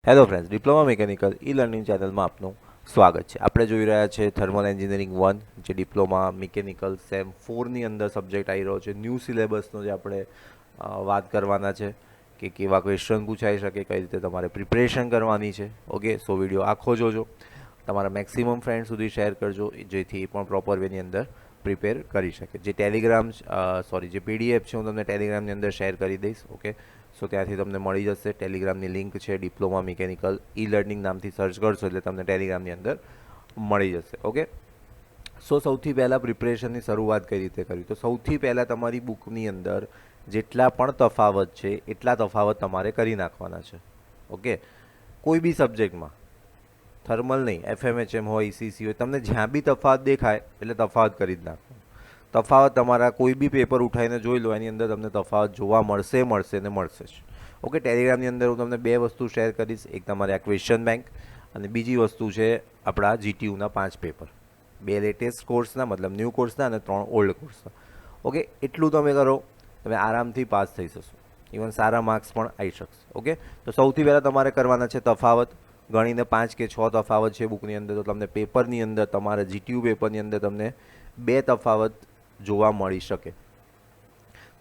Hello friends, diploma mechanical e learning ચેનલમાં આપનું સ્વાગત છે. આપણે જોઈ રહ્યા છે થર્મલ એન્જિનિયરિંગ 1, જે ડિપ્લોમા મિકેનિકલ સેમ 4ની અંદર સબ્જેક્ટ આવી રહ્યો છે. ન્યૂ સિલેબસનો જે આપણે વાત કરવાના છે કે કેવા ક્વેશ્ચન પૂછાઈ શકે, કઈ રીતે તમારે પ્રિપરેશન કરવાની છે. ઓકે, સો વિડીયો આખો જોજો, તમારા મેક્સિમમ ફ્રેન્ડ સુધી શેર કરજો, જેથી એ પણ પ્રોપર વેની અંદર પ્રિપેર કરી શકે. જે ટેલિગ્રામ જે પીડીએફ છે હું તમને ટેલિગ્રામની અંદર શેર કરી દઈશ. ઓકે, સો ત્યાંથી તમને મળી જશે. ટેલિગ્રામની લિંક છે ડિપ્લોમા મિકેનિકલ ઈ લર્નિંગ નામથી સર્ચ કરશો એટલે તમને ટેલિગ્રામની અંદર મળી જશે. ઓકે, સો સૌથી પહેલાં પ્રિપરેશનની શરૂઆત કઈ રીતે કરવી? તો સૌથી પહેલાં તમારી બુકની અંદર જેટલા પણ તફાવત છે એટલા તફાવત તમારે કરી નાખવાના છે. ઓકે, કોઈ બી સબ્જેક્ટમાં, થર્મલ નહીં, એફએમએચએમ હોય, ઈસીસી હોય, તમને જ્યાં બી તફાવત દેખાય એટલે તફાવત કરી જ નાખો. તફાવત તમારા કોઈ બી પેપર ઉઠાવીને જોઈ લો, એની અંદર તમને તફાવત જોવા મળશે ને મળશે જ. ઓકે, ટેલિગ્રામની અંદર હું તમને બે વસ્તુ શેર કરીશ. એક તમારે આ ક્વેશ્ચન બેંક અને બીજી વસ્તુ છે આપણા જીટીયુના 5 પેપર, 2 લેટેસ્ટ કોર્સના, મતલબ ન્યૂ કોર્સના અને 3 ઓલ્ડ કોર્સના. ઓકે, એટલું તમે કરો, તમે આરામથી પાસ થઈ જશો. ઇવન સારા માર્ક્સ પણ આવી શકશે. ઓકે, તો સૌથી પહેલાં તમારે કરવાના છે તફાવત. ગણીને 5 કે 6 તફાવત છે બુકની અંદર, તો તમને પેપરની અંદર, તમારા જીટીયુ પેપરની અંદર તમને 2 તફાવત જોવા મળી શકે.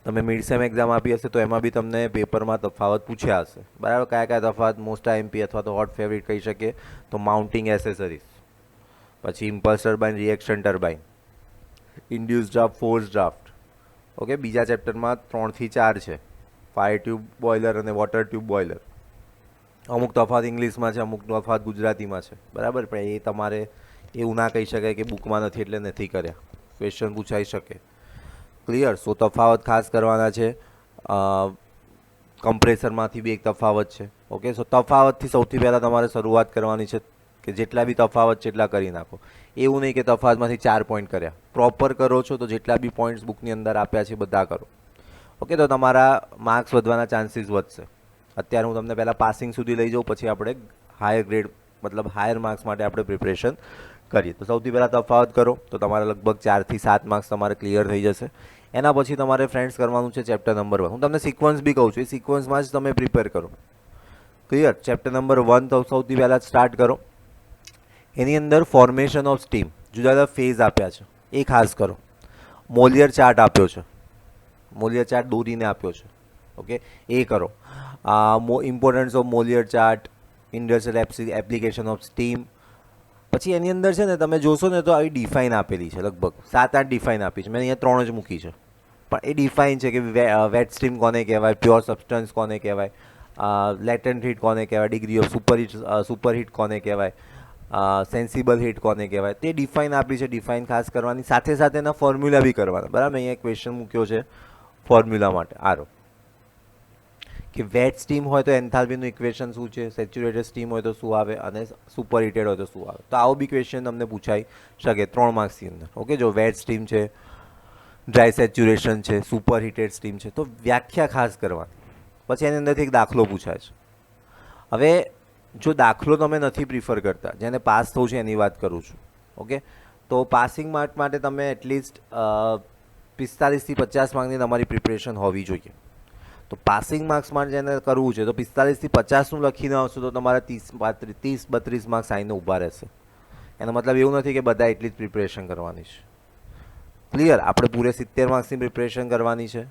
તમે મિડ સેમ એક્ઝામ આપી હશે તો એમાં બી તમને પેપરમાં તફાવત પૂછ્યા હશે, બરાબર. કયા કયા તફાવત? મોસ્ટ આઈએમપી અથવા તો હોટ ફેવરિટ કહી શકીએ તો માઉન્ટિંગ એસેસરીઝ, પછી impulse turbine, reaction turbine, induce draft, force draft. Okay, બીજા ચેપ્ટરમાં 3 થી 4 છે, ફાયર ટ્યુબ બોઇલર અને વોટર ટ્યુબ બોઇલર. અમુક તફાવત ઇંગ્લિશમાં છે, અમુક તફાવત ગુજરાતીમાં છે, બરાબર. પણ એ તમારે એવું ના કહી શકાય કે બુકમાં નથી એટલે નથી કર્યા, ક્વેશ્ચન પૂછાઈ શકે. ક્લિયર? સો તફાવત ખાસ કરવાના છે. કમ્પ્રેસરમાંથી બી એક તફાવત છે. ઓકે, સો તફાવતથી સૌથી પહેલાં તમારે શરૂઆત કરવાની છે કે જેટલા બી તફાવત છે એટલા કરી નાખો. એવું નહીં કે તફાવતમાંથી 4 પોઈન્ટ કર્યા, પ્રોપર કરો છો તો જેટલા બી પોઈન્ટ્સ બુકની અંદર આપ્યા છે બધા કરો. ઓકે, તો તમારા માર્ક્સ વધવાના ચાન્સીસ વધશે. અત્યારે હું તમને પહેલાં પાસિંગ સુધી લઈ જાઉં, પછી આપણે હાયર ગ્રેડ, મતલબ હાયર માર્ક્સ માટે આપણે પ્રિપરેશન કરીએ. તો સૌથી પહેલાં તફાવત કરો તો તમારે લગભગ 4 થી 7 માર્ક્સ તમારે ક્લિયર થઈ જશે. એના પછી તમારે ફ્રેન્ડ્સ કરવાનું છે ચેપ્ટર નંબર 1. હું તમને સિક્વન્સ બી કહું છું, એ સિક્વન્સમાં જ તમે પ્રિપેર કરો. ક્લિયર? ચેપ્ટર નંબર 1 તો સૌથી પહેલાં સ્ટાર્ટ કરો. એની અંદર ફોર્મેશન ઓફ સ્ટીમ, જુદા જુદા ફેઝ આપ્યા છે, એ ખાસ કરો. મોલિયર ચાર્ટ આપ્યો છે, મોલિયર ચાર્ટ દોરીને આપ્યો છે. ઓકે, એ કરો. Importance of Mollier chart, industrial application of steam. પછી એની અંદર છે ને તમે જોશો ને તો આવી ડિફાઇન આપેલી છે, લગભગ 7-8 ડિફાઇન આપી છે. મેં અહીંયા 3 જ મૂકી છે, પણ એ ડિફાઇન છે કે વેટ સ્ટ્રીમ કોને કહેવાય, પ્યોર સબસ્ટન્સ કોને કહેવાય, લેટન્ટ હીટ કોને કહેવાય, ડિગ્રી ઓફ સુપરહીટ કોને કહેવાય, સેન્સિબલ હીટ કોને કહેવાય, તે ડિફાઇન આપી છે. ડિફાઇન ખાસ કરવાની, સાથે સાથે એના ફોર્મ્યુલા બી કરવાના, બરાબર. અહીંયા ક્વેશ્ચન મૂક્યો છે ફોર્મ્યુલા માટે. આરો કે વેટ સ્ટીમ હોય તો એન્થાલ્પીનું ઇક્વેશન શું છે, સેચ્યુરેટેડ સ્ટીમ હોય તો શું આવે, અને સુપર હીટેડ હોય તો શું આવે. તો આવો બી ક્વેશ્ચન તમને પૂછાઈ શકે 3 માર્ક્સની અંદર. ઓકે, જો વેટ સ્ટીમ છે, ડ્રાય સેચ્યુરેશન છે, સુપર હીટેડ સ્ટીમ છે, તો વ્યાખ્યા ખાસ કરવાની. પછી એની અંદરથી એક દાખલો પૂછાય છે. હવે જો દાખલો તમે નથી પ્રિફર કરતા, જેને પાસ થવું છે એની વાત કરું છું. ઓકે, તો પાસિંગ માર્ક માટે તમે એટલીસ્ટ 45 થી 50 માર્કની તમારી પ્રિપરેશન હોવી જોઈએ. તો પાસિંગ માર્ક્સ માટે જેને કરવું છે તો 45 થી 50નું લખીને આવશો તો તમારા 30-32 માર્ક્સ આવીને ઊભા રહેશે. એનો મતલબ એવું નથી કે બધા એટલી જ પ્રિપરેશન કરવાની છે. ક્લિયર? આપણે પૂરે 70 માર્ક્સની પ્રિપરેશન કરવાની છે,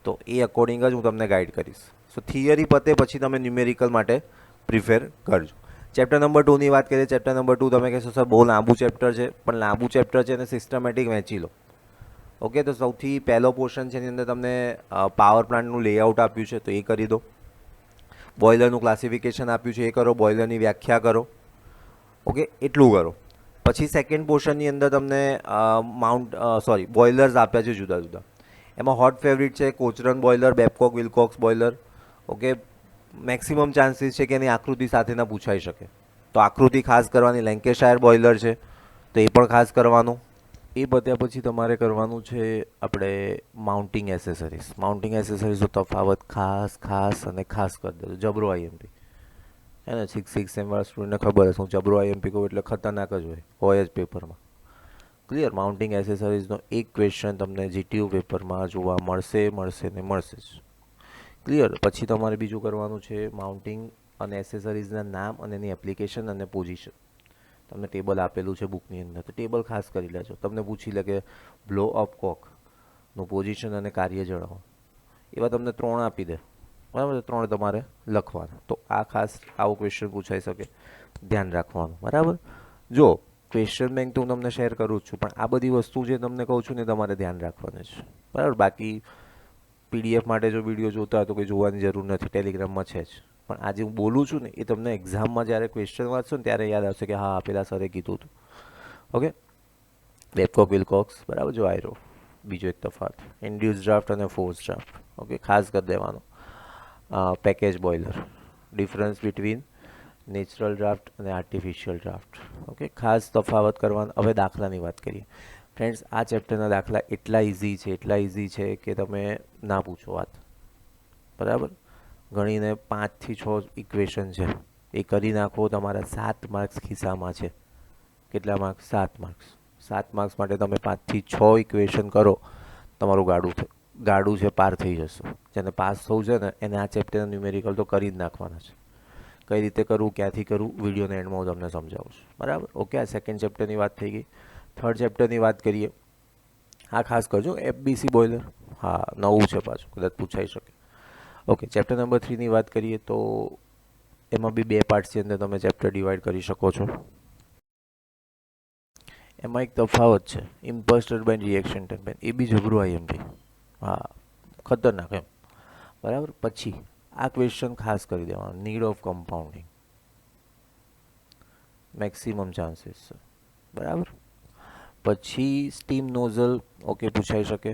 તો એ અકોર્ડિંગ જ હું તમને ગાઈડ કરીશ. સો થિયરી પતે પછી તમે ન્યુમેરિકલ માટે પ્રિફેર કરજો. ચેપ્ટર નંબર 2ની વાત કરીએ. ચેપ્ટર નંબર 2 તમે કહેશો સર બહુ લાંબુ ચેપ્ટર છે, પણ લાંબુ ચેપ્ટર છે એને સિસ્ટમેટિક વહેંચી લો. ઓકે, તો સૌથી પહેલો પોર્શન છે એની અંદર તમને પાવર પ્લાન્ટનું લેઆઉટ આપ્યું છે, તો એ કરી દો. બોઇલરનું ક્લાસિફિકેશન આપ્યું છે, એ કરો. બોઇલરની વ્યાખ્યા કરો. ઓકે, એટલું કરો. પછી સેકન્ડ પોર્શનની અંદર તમને બોઇલર્સ આપ્યા છે જુદા જુદા. એમાં હોટ ફેવરિટ છે Cochran boiler, Babcock Wilcox boiler. Okay, maximum chances છે કે એની આકૃતિ સાથેના પૂછાઈ શકે, તો આકૃતિ ખાસ કરવાની. લેન્કેશાયર બોઇલર છે તો એ પણ ખાસ કરવાનું. એ પત્યા પછી તમારે કરવાનું છે આપણે માઉન્ટિંગ એસેસરીઝ. માઉન્ટિંગ એસેસરીઝનો તફાવત ખાસ અને ખાસ કરી દેજો. જબરો આઈએમપી હે ને, 6 એમવાળા સ્ટુડન્ટને ખબર હશે, હું જબરો આઈએમપી કહું એટલે ખતરનાક જ હોય જ પેપરમાં. ક્લિયર? માઉન્ટિંગ એસેસરીઝનો એક ક્વેશ્ચન તમને જીટીયુ પેપરમાં જોવા મળશે જ. ક્લિયર? પછી તમારે બીજું કરવાનું છે માઉન્ટિંગ અને એસેસરીઝના નામ અને એની એપ્લિકેશન અને પોઝિશન. તમને ટેબલ આપેલું છે બુકની અંદર, તો ટેબલ ખાસ કરી લેજો. તમને પૂછી લે કે બ્લો અપ કોકનું પોઝિશન અને કાર્ય જણાવો, એવા તમને 3 આપી દે, બરાબર, 3 તમારે લખવાના. તો આ ખાસ આવો ક્વેશ્ચન પૂછાઈ શકે, ધ્યાન રાખવાનું. બરાબર, જો ક્વેશ્ચન બેંક તો હું તમને શેર કરું જ છું, પણ આ બધી વસ્તુ જે તમને કહું છું ને તમારે ધ્યાન રાખવાની છે. બરાબર, બાકી પીડીએફ માટે જો વિડીયો જોતા હોય તો કોઈ જોવાની જરૂર નથી, ટેલિગ્રામમાં છે જ. પણ આજે હું બોલું છું ને એ તમને એક્ઝામમાં જ્યારે ક્વેશ્ચન વાંચશો ને ત્યારે યાદ આવશે કે હા પેલા સરે કીધું હતું. ઓકે, બેબકોક વિલકોક્સ, બરાબર, જો આયરો. બીજો એક તફાવત ઇન્ડ્યુસ ડ્રાફ્ટ અને ફોર્સ ડ્રાફ્ટ. ઓકે, ખાસ કરી દેવાનો. Package boiler, difference between natural draft અને આર્ટિફિશિયલ ડ્રાફ્ટ. ઓકે, ખાસ તફાવત કરવાનો. હવે દાખલાની વાત કરીએ ફ્રેન્ડ્સ. આ ચેપ્ટરના દાખલા એટલા ઇઝી છે કે તમે ના પૂછો વાત. બરાબર, ગણીને 5 થી 6 ઇક્વેશન છે, એ કરી નાખો, તમારા 7 માર્ક્સ ખિસ્સામાં છે. કેટલા માર્ક્સ? 7 માર્ક્સ. 7 માર્ક્સ માટે તમે 5 થી 6 ઇક્વેશન કરો, તમારું ગાડું છે પાર થઈ જશે. જેને પાસ થવું છે ને એને આ ચેપ્ટરના ન્યુમેરિકલ તો કરી જ નાખવાના છે. કઈ રીતે કરવું, ક્યાંથી કરવું, વિડીયોના એન્ડમાં હું તમને સમજાવું છું. બરાબર, ઓકે. આ સેકન્ડ ચેપ્ટરની વાત થઈ ગઈ. થર્ડ ચેપ્ટરની વાત કરીએ. હા, ખાસ કરજો, એફબીસી બોઇલર. હા, નવું છે પાછું, કદાચ પૂછાઈ શકે. ઓકે, ચેપ્ટર નંબર 3ની વાત કરીએ તો એમાં બી 2 પાર્ટ્સની અંદર તમે ચેપ્ટર ડિવાઈડ કરી શકો છો. એમાં એક તફાવત છે, ઇમ્પલ્સ ટર્બાઇન, રિએક્શન ટર્બાઇન. એ બી જબરું આઈએમપી. હા, ખતરનાક એમ. બરાબર, પછી આ ક્વેશ્ચન ખાસ કરી દેવાનો, need of compounding, maximum chances છે. બરાબર, પછી સ્ટીમ નોઝલ. ઓકે, પૂછાઈ શકે.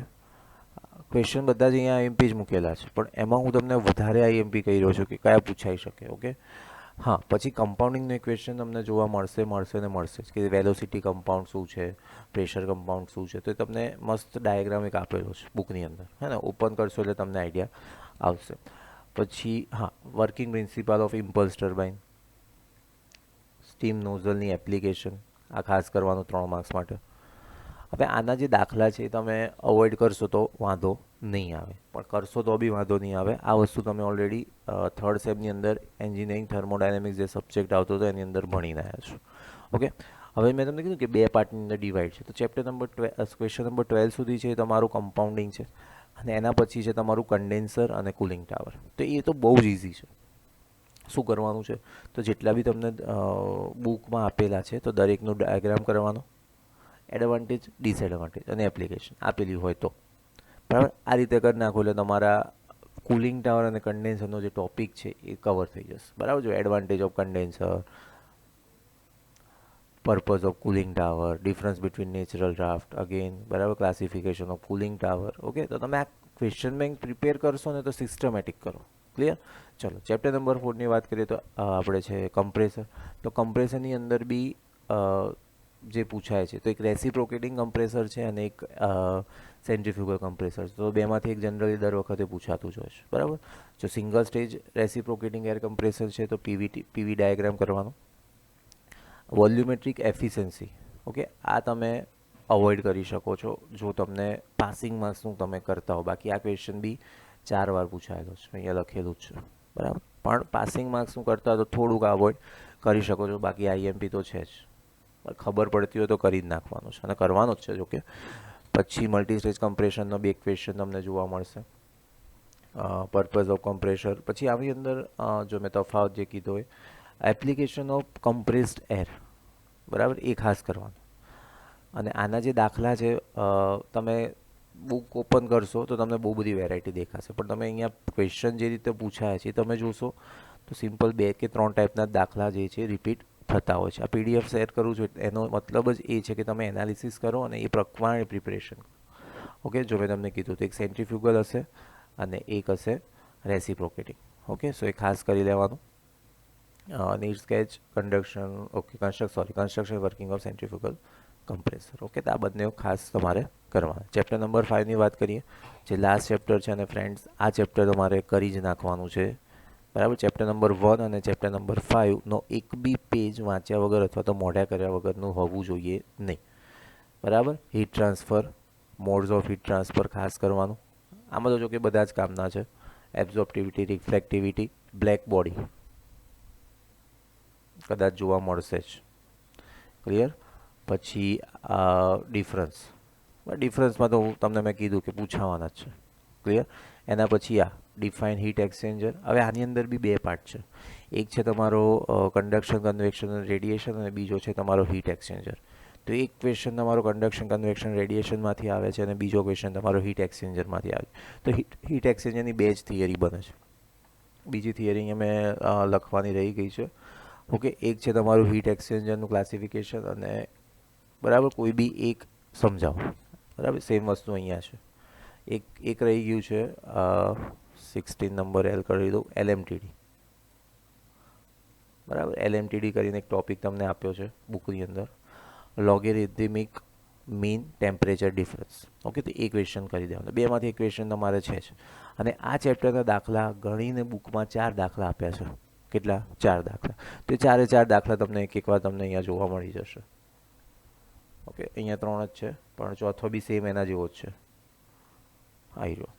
ક્વેશ્ચન બધા જ અહીંયા આઈએમપી જ મૂકેલા છે, પણ એમાં હું તમને વધારે આઈએમપી કહી રહ્યો છું કે કયા પૂછાઈ શકે. ઓકે, હા. પછી કમ્પાઉન્ડિંગનો ક્વેશ્ચન તમને જોવા મળશે જ કે વેલોસિટી કમ્પાઉન્ડ શું છે, પ્રેશર કમ્પાઉન્ડ શું છે. તો એ તમને મસ્ત ડાયાગ્રામ એક આપેલો છે બુકની અંદર, હે ને. ઓપન કરશો એટલે તમને આઈડિયા આવશે. પછી હા, working principle of impulse turbine, steam નોઝલની એપ્લિકેશન. આ ખાસ કરવાનું 3 માર્ક્સ માટે. હવે આના જે દાખલા છે એ તમે અવોઇડ કરશો તો વાંધો નહીં આવે, પણ કરશો તો બી વાંધો નહીં આવે. આ વસ્તુ તમે ઓલરેડી થર્ડ સેમની અંદર એન્જિનિયરિંગ થર્મોડાયનેમિક્સ જે સબ્જેક્ટ આવતો હતો એની અંદર ભણીને આવ્યા છો. ઓકે, હવે મેં તમને કીધું કે 2 પાર્ટની અંદર ડિવાઈડ છે. તો ચેપ્ટર નંબર ક્વેશ્ચન નંબર 12 સુધી છે એ તમારું કમ્પાઉન્ડિંગ છે, અને એના પછી છે તમારું કન્ડેન્સર અને કુલિંગ ટાવર. તો એ તો બહુ જ ઇઝી છે. શું કરવાનું છે, તો જેટલા બી તમને બુકમાં આપેલા છે તો દરેકનું ડાયાગ્રામ કરવાનો, એડવાન્ટેજ, ડિસએડવાન્ટેજ અને એપ્લિકેશન આપેલી હોય તો. બરાબર, આ રીતે કરી નાખો એટલે તમારા કુલિંગ ટાવર અને કન્ડેન્સરનો જે ટોપિક છે એ કવર થઈ જશે. બરાબર, જો advantage of condenser, purpose of cooling tower, difference between natural draft, again, બરાબર, classification of cooling tower. Okay, તો તમે આ ક્વેશ્ચન બેંક પ્રિપેર કરશો ને તો સિસ્ટમેટિક કરો. ક્લિયર? ચલો, ચેપ્ટર નંબર 4ની વાત કરીએ તો આપણે છે કમ્પ્રેસર. તો કમ્પ્રેસરની અંદર બી જે પૂછાય છે તો એક રેસિપ્રોકેટિંગ કમ્પ્રેસર છે અને એક સેન્ટ્રીફ્યુગલ કમ્પ્રેસર. તો બેમાંથી એક જનરલી દર વખતે પૂછાતું જ હોય છે. બરાબર, જો single stage reciprocating air compressor છે તો પીવી ડાયાગ્રામ કરવાનો. વોલ્યુમેટ્રિક એફિશિયન્સી, ઓકે, આ તમે અવોઇડ કરી શકો છો જો તમને પાસિંગ માર્ક્સનું તમે કરતા હો. બાકી આ ક્વેશ્ચન બી 4 વાર પૂછાયેલો છે, અહીંયા લખેલું જ છે. બરાબર, પણ પાસિંગ માર્ક્સનું કરતા હોય તો થોડુંક અવોઇડ કરી શકો છો. બાકી આઈએમપી તો છે જ, ખબર પડતી હોય તો કરી જ નાખવાનું છે અને કરવાનું જ છે. જોકે પછી મલ્ટી સ્ટેજ કમ્પ્રેશનનો 2 ક્વેશ્ચન તમને જોવા મળશે, પર્પઝ ઓફ કમ્પ્રેશર. પછી આવી અંદર જો મેં તફાવત જે કીધો હોય, એપ્લિકેશન ઓફ કમ્પ્રેસ્ડ એર. બરાબર, એ ખાસ કરવાનું. અને આના જે દાખલા છે તમે બુક ઓપન કરશો તો તમને બહુ બધી વેરાયટી દેખાશે, પણ તમે અહીંયા ક્વેશ્ચન જે રીતે પૂછાયા છે તમે જોશો તો સિમ્પલ 2 કે 3 ટાઈપના દાખલા જે છે રિપીટ થતા હોય છે. આ પીડીએફ શેર કરું છું એનો મતલબ જ એ છે કે તમે એનાલિસિસ કરો અને એ પ્રમાણે પ્રિપરેશન કરો. ઓકે, જો મેં તમને કીધું તો એક સેન્ટ્રીફ્યુગલ હશે અને એક હશે રેસિપ્રોકેટિંગ. ઓકે, સો એ ખાસ કરી લેવાનું. Need sketch, construction working of centrifugal compressor. Okay, તો આ બંને ખાસ તમારે કરવાના. ચેપ્ટર નંબર 5ની વાત કરીએ, જે લાસ્ટ ચેપ્ટર છે. અને ફ્રેન્ડ્સ, આ ચેપ્ટર તમારે કરી જ નાખવાનું છે. બરાબર, ચેપ્ટર નંબર 1 અને ચેપ્ટર નંબર 5નો એક બી પેજ વાંચ્યા વગર અથવા તો મોઢા કર્યા વગરનું હોવું જોઈએ નહીં. બરાબર, heat transfer, modes of heat transfer ખાસ કરવાનું. આમાં તો જો કે બધા જ કામના છે. એબ્ઝોર્પ્ટિવિટી, રિફ્લેક્ટિવિટી, બ્લેક બોડી. કદાચ જોવા મળશે જ. ક્લિયર? પછી ડિફરન્સમાં તો તમને મેં કીધું કે પૂછાવાના જ છે. ક્લિયર? એના પછી ડિફાઇન હીટ એક્સચેન્જર. હવે આની અંદર બી બે પાર્ટ છે. એક છે તમારો કન્ડક્શન, કન્વેક્શન અને રેડિયેશન, અને બીજો છે તમારો હીટ એક્સચેન્જર. તો એક ક્વેશ્ચન તમારો કન્ડક્શન, કન્વેક્શન, રેડિયેશનમાંથી આવે છે અને બીજો ક્વેશ્ચન તમારો હીટ એક્સચેન્જરમાંથી આવે છે. તો હીટ એક્સચેન્જરની બે જ થિયરી બને છે. બીજી થિયરી અહીંયા મેં લખવાની રહી ગઈ છે. ઓકે, એક છે તમારું હીટ એક્સચેન્જરનું ક્લાસિફિકેશન, અને બરાબર કોઈ બી એક સમજાવો. બરાબર, સેમ વસ્તુ અહીંયા છે. એક રહી ગયું છે 16 નંબર એલ કરી દઉં, LMTD. બરાબર, LMTD કરીને એક ટોપિક તમને આપ્યો છે બુકની અંદર, લોગેરિધમિક મીન ટેમ્પરેચર ડિફરન્સ. ઓકે, તો એ ક્વેશ્ચન કરી દેવાનું. બેમાંથી એક ક્વેશ્ચન તમારે છે જ. અને આ ચેપ્ટરના દાખલા ગણીને બુકમાં 4 દાખલા આપ્યા છે. કેટલા? 4 દાખલા. તો એ 4 દાખલા તમને એક વાર તમને અહીંયા જોવા મળી જશે. ઓકે, અહીંયા 3 જ છે, પણ ચોથો બી સેમ એના જેવો જ છે. આવી રહ્યો.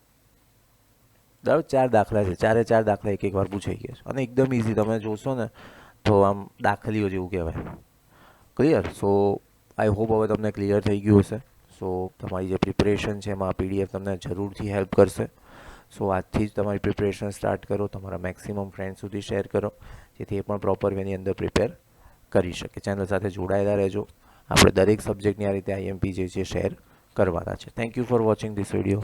બરાબર, 4 દાખલા છે. 4 દાખલા એક વાર પૂછાઈ ગયા છે અને એકદમ ઇઝી. તમે જોશો ને તો આમ દાખલીઓ જેવું કહેવાય. ક્લિયર? સો આઈ હોપ હવે તમને ક્લિયર થઈ ગયું હશે. સો તમારી જે પ્રિપરેશન છે એમાં PDF તમને જરૂરથી હેલ્પ કરશે. સો આજથી જ તમારી પ્રિપરેશન સ્ટાર્ટ કરો, તમારા મેક્સિમમ ફ્રેન્ડ સુધી શેર કરો, જેથી એ પણ પ્રોપર વેની અંદર પ્રિપેર કરી શકે. ચેનલ સાથે જોડાયેલા રહેજો. આપણે દરેક સબ્જેક્ટની આ રીતે IMP જે છે શેર કરવાના છે. Thank you for watching this video.